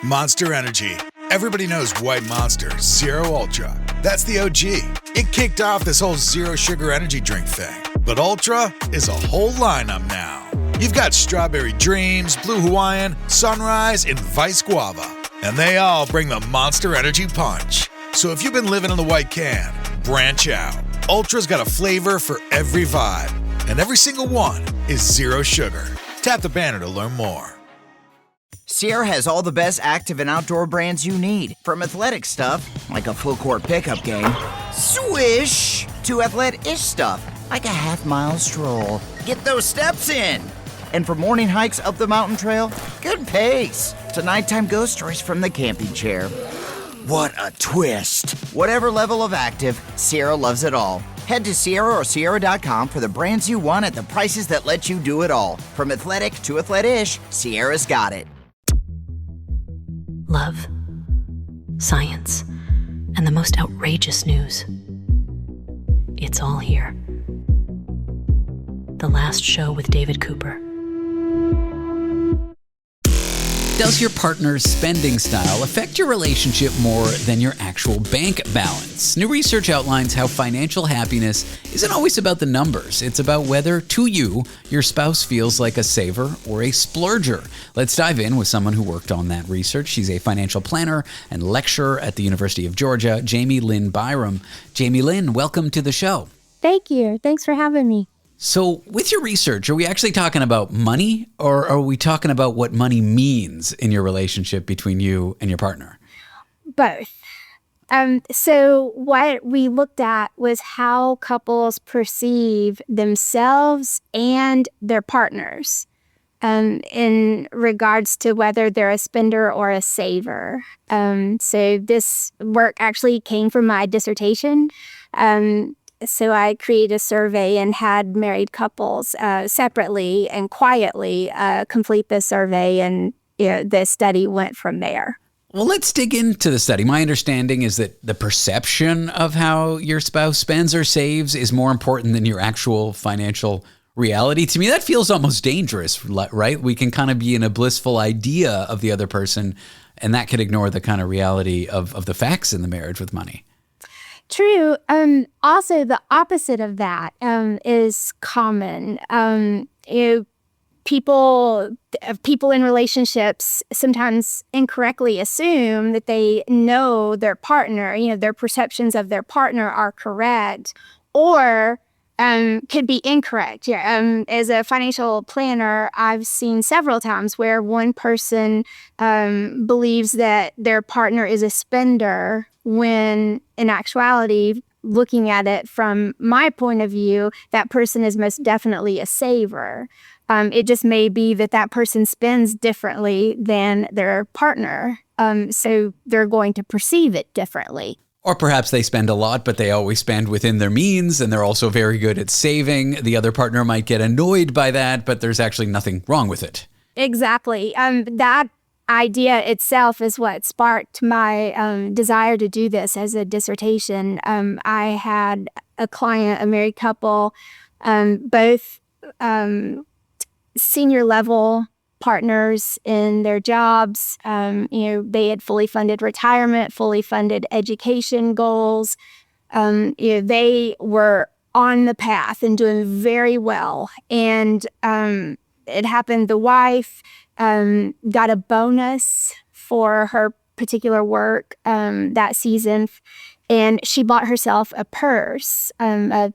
Monster Energy. Everybody knows White Monster Zero Ultra. That's the OG. It kicked off this whole zero sugar energy drink thing. But Ultra is a whole lineup now. You've got Strawberry Dreams, Blue Hawaiian, Sunrise, and Vice Guava. And they all bring the Monster Energy punch. So if you've been living in the white can, branch out. Ultra's got a flavor for every vibe. And every single one is zero sugar. Tap the banner to learn more. Sierra has all the best active and outdoor brands you need. From athletic stuff, like a full court pickup game, swish, to athletic-ish stuff, like a half-mile stroll. Get those steps in. And for morning hikes up the mountain trail, good pace. To nighttime ghost stories from the camping chair. What a twist. Whatever level of active, Sierra loves it all. Head to Sierra or Sierra.com for the brands you want at the prices that let you do it all. From athletic to athletic-ish, Sierra's got it. Love, science, and the most outrageous news. It's all here. The Last Show with David Cooper. Does your partner's spending style affect your relationship more than your actual bank balance? New research outlines how financial happiness isn't always about the numbers. It's about whether, to you, your spouse feels like a saver or a splurger. Let's dive in with someone who worked on that research. She's a financial planner and lecturer at the University of Georgia, Jamie Lynn Byram. Jamie Lynn, welcome to the show. Thank you. Thanks for having me. So with your research, are we actually talking about money, or are we talking about what money means in your relationship between you and your partner? Both. So what we looked at was how couples perceive themselves and their partners in regards to whether they're a spender or a saver. So this work actually came from my dissertation. So I created a survey and had married couples separately and quietly complete the survey, and the study went from there. Well, let's dig into the study. My understanding is that the perception of how your spouse spends or saves is more important than your actual financial reality. To me, that feels almost dangerous, right? We can kind of be in a blissful idea of the other person, and that could ignore the kind of reality of the facts in the marriage with money. True. Also, the opposite of that is common. People in relationships sometimes incorrectly assume that they know their partner, their perceptions of their partner are correct, or could be incorrect. As a financial planner, I've seen several times where one person believes that their partner is a spender, when in actuality, looking at it from my point of view, that person is most definitely a saver. It just may be that person spends differently than their partner, so they're going to perceive it differently. Or perhaps they spend a lot, but they always spend within their means, and they're also very good at saving. The other partner might get annoyed by that, but there's actually nothing wrong with it. Exactly. That idea itself is what sparked my desire to do this as a dissertation. I had a client, a married couple, both senior level partners in their jobs. They had fully funded retirement, fully funded education goals. They were on the path and doing very well. And it happened, the wife got a bonus for her particular work that season, and she bought herself a purse, a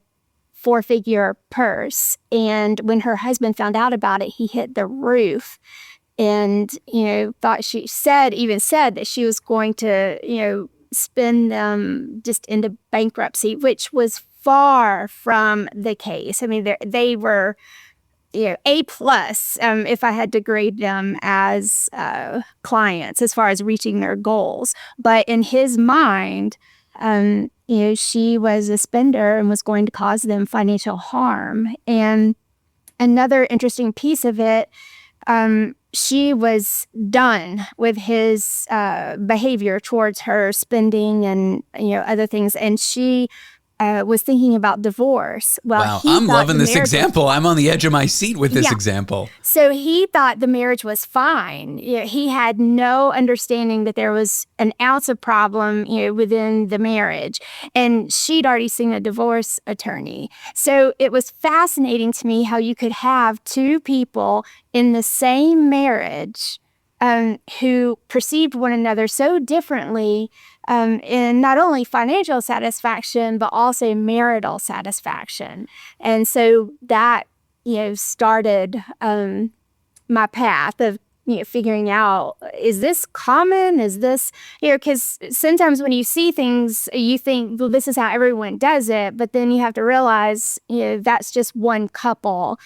4-figure purse. And when her husband found out about it, he hit the roof, and she said that she was going to spend them just into bankruptcy, which was far from the case. I mean, they were A+, if I had to grade them as clients as far as reaching their goals. But in his mind, she was a spender and was going to cause them financial harm. And another interesting piece of it, she was done with his behavior towards her spending and other things, and she was thinking about divorce. Well, Wow, he I'm thought loving the this marriage- example. I'm on the edge of my seat with this Yeah. example. So he thought the marriage was fine. He had no understanding that there was an ounce of problem, within the marriage. And she'd already seen a divorce attorney. So it was fascinating to me how you could have two people in the same marriage who perceived one another so differently in not only financial satisfaction, but also marital satisfaction. And so that, started my path of, figuring out, is this common? Is this, because sometimes when you see things, you think, well, this is how everyone does it. But then you have to realize, that's just one couple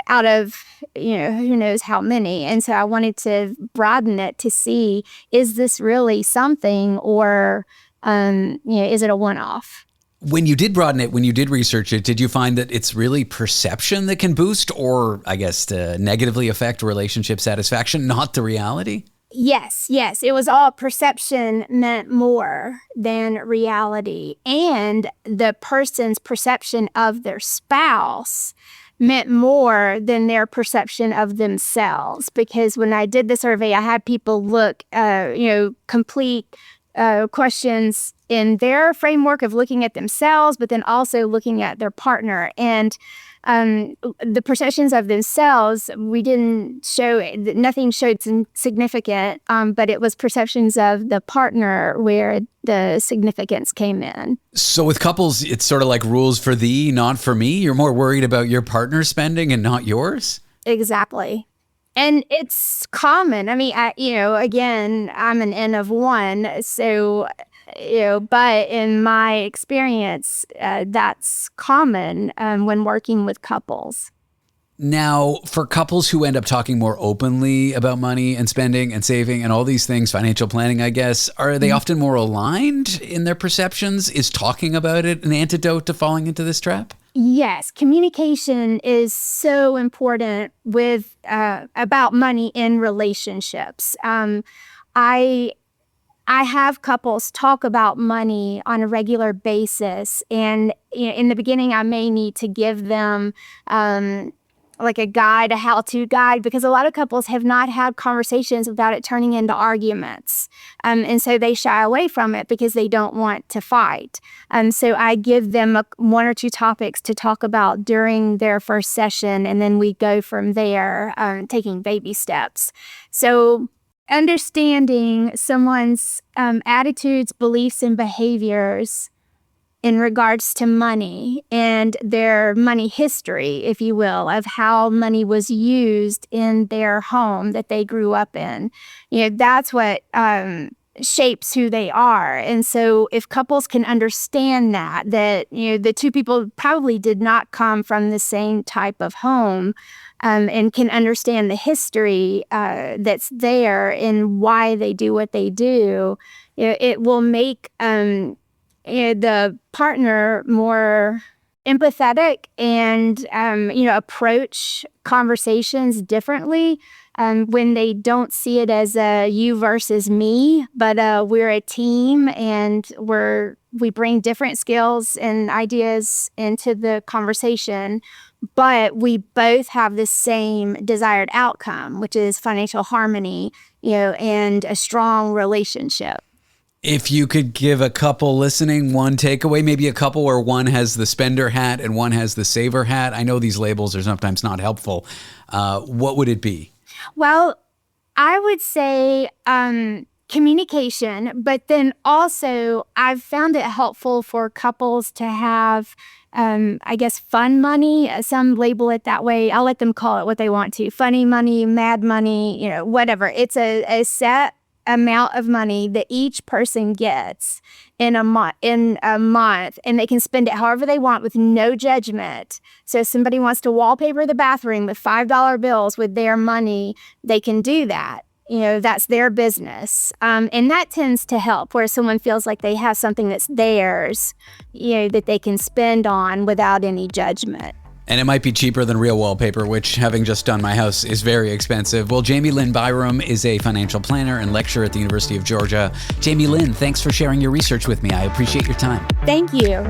out of, who knows how many. And so I wanted to broaden it to see, is this really something, or, is it a one-off? When you did broaden it, when you did research it, did you find that it's really perception that can boost or, I guess, to negatively affect relationship satisfaction, not the reality? Yes. It was all perception meant more than reality. And the person's perception of their spouse meant more than their perception of themselves. Because when I did the survey, I had people look, complete questions in their framework of looking at themselves, but then also looking at their partner. And the perceptions of themselves, we didn't show, nothing showed significant, but it was perceptions of the partner where the significance came in. So with couples, it's sort of like rules for thee, not for me. You're more worried about your partner's spending and not yours? Exactly. And it's common. I mean, again, I'm an N of one. So, but in my experience, that's common when working with couples. Now, for couples who end up talking more openly about money and spending and saving and all these things, financial planning, I guess, are they often more aligned in their perceptions? Is talking about it an antidote to falling into this trap? Yes, communication is so important with about money in relationships. I have couples talk about money on a regular basis, and in the beginning, I may need to give them like a guide, a how-to guide, because a lot of couples have not had conversations without it turning into arguments. And so they shy away from it because they don't want to fight. So I give them one or two topics to talk about during their first session, and then we go from there, taking baby steps. So understanding someone's attitudes, beliefs, and behaviors in regards to money and their money history, if you will, of how money was used in their home that they grew up in. That's what shapes who they are. And so if couples can understand that the two people probably did not come from the same type of home, and can understand the history that's there and why they do what they do, it will make the partner more empathetic and, approach conversations differently when they don't see it as a you versus me, but we're a team and we bring different skills and ideas into the conversation, but we both have the same desired outcome, which is financial harmony, and a strong relationship. If you could give a couple listening one takeaway, maybe a couple where one has the spender hat and one has the saver hat. I know these labels are sometimes not helpful. What would it be? Well, I would say communication, but then also I've found it helpful for couples to have, fun money. Some label it that way. I'll let them call it what they want to. Funny money, mad money, whatever. It's a set amount of money that each person gets in a month, and they can spend it however they want with no judgment. So if somebody wants to wallpaper the bathroom with $5 bills with their money, they can do that. That's their business. And that tends to help where someone feels like they have something that's theirs, that they can spend on without any judgment. And it might be cheaper than real wallpaper, which, having just done my house, is very expensive. Well, Jamie Lynn Byram is a financial planner and lecturer at the University of Georgia. Jamie Lynn, thanks for sharing your research with me. I appreciate your time. Thank you.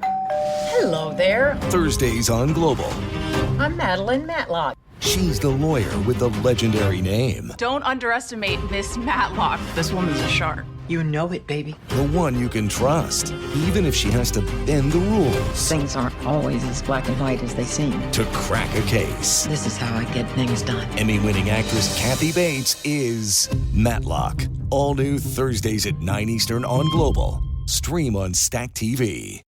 Hello there. Thursdays on Global. I'm Madeline Matlock. She's the lawyer with the legendary name. Don't underestimate Miss Matlock. This woman's a shark. You know it, baby. The one you can trust, even if she has to bend the rules Things aren't always as black and white as they seem. to crack a case. This is how I get things done. Emmy-winning actress Kathy Bates is Matlock. All new Thursdays at 9 Eastern on Global. Stream on Stack TV.